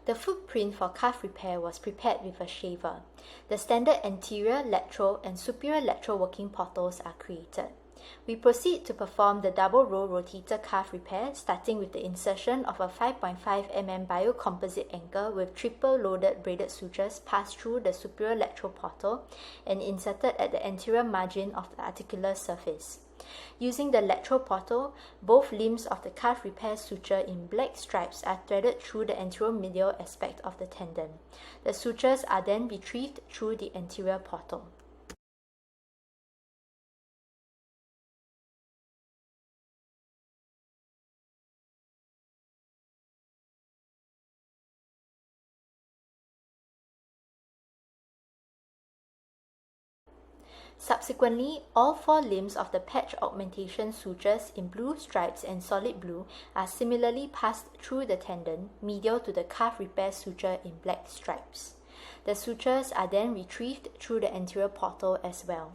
The footprint for calf repair was prepared with a shaver. The standard anterior, lateral, and superior lateral working portals are created. We proceed to perform the double row rotator calf repair, starting with the insertion of a 5.5 mm biocomposite anchor with triple loaded braided sutures passed through the superior lateral portal and inserted at the anterior margin of the articular surface. Using the lateral portal, both limbs of the calf repair suture in black stripes are threaded through the anteromedial aspect of the tendon. The sutures are then retrieved through the anterior portal. Subsequently, all four limbs of the patch augmentation sutures in blue stripes and solid blue are similarly passed through the tendon, medial to the calf repair suture in black stripes. The sutures are then retrieved through the anterior portal as well.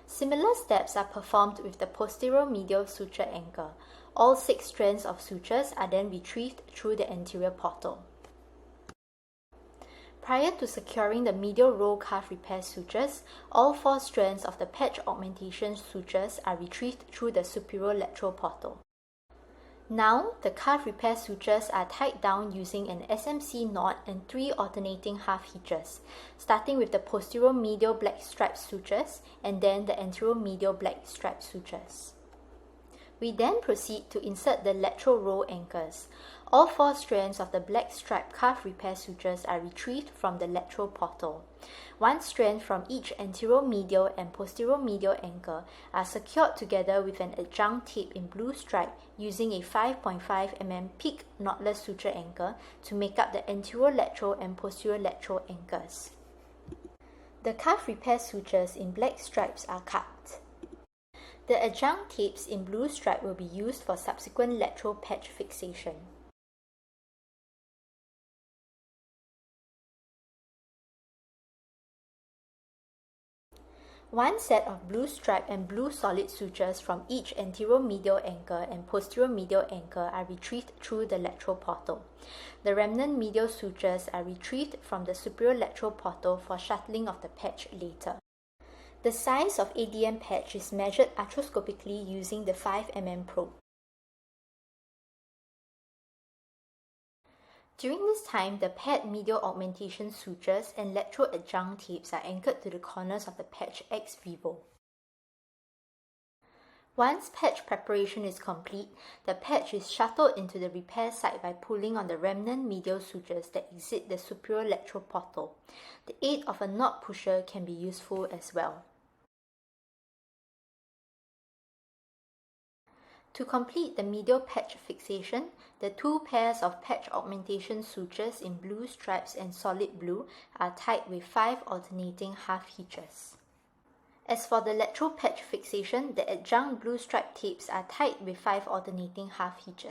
Similar steps are performed with the posterior-medial suture anchor. All 6 strands of sutures are then retrieved through the anterior portal. Prior to securing the medial row calf repair sutures, all 4 strands of the patch augmentation sutures are retrieved through the superior lateral portal. Now, the calf repair sutures are tied down using an SMC knot and 3 alternating half hitches, starting with the posterior medial black stripe sutures and then the anterior medial black stripe sutures. We then proceed to insert the lateral row anchors. All 4 strands of the black stripe calf repair sutures are retrieved from the lateral portal. 1 strand from each anterior medial and posterior medial anchor are secured together with an adjunct tape in blue stripe using a 5.5 mm peak knotless suture anchor to make up the anterior lateral and posterior lateral anchors. The calf repair sutures in black stripes are cut. The adjunct tapes in blue stripe will be used for subsequent lateral patch fixation. One set of blue stripe and blue solid sutures from each anterior medial anchor and posterior medial anchor are retrieved through the lateral portal. The remnant medial sutures are retrieved from the superior lateral portal for shuttling of the patch later. The size of ADM patch is measured arthroscopically using the 5 mm probe. During this time, the paired medial augmentation sutures and lateral adjunct tapes are anchored to the corners of the patch ex vivo. Once patch preparation is complete, the patch is shuttled into the repair site by pulling on the remnant medial sutures that exit the superior lateral portal. The aid of a knot pusher can be useful as well. To complete the medial patch fixation, the 2 pairs of patch augmentation sutures in blue stripes and solid blue are tied with 5 alternating half hitches. As for the lateral patch fixation, the adjunct blue stripe tapes are tied with 5 alternating half hitches.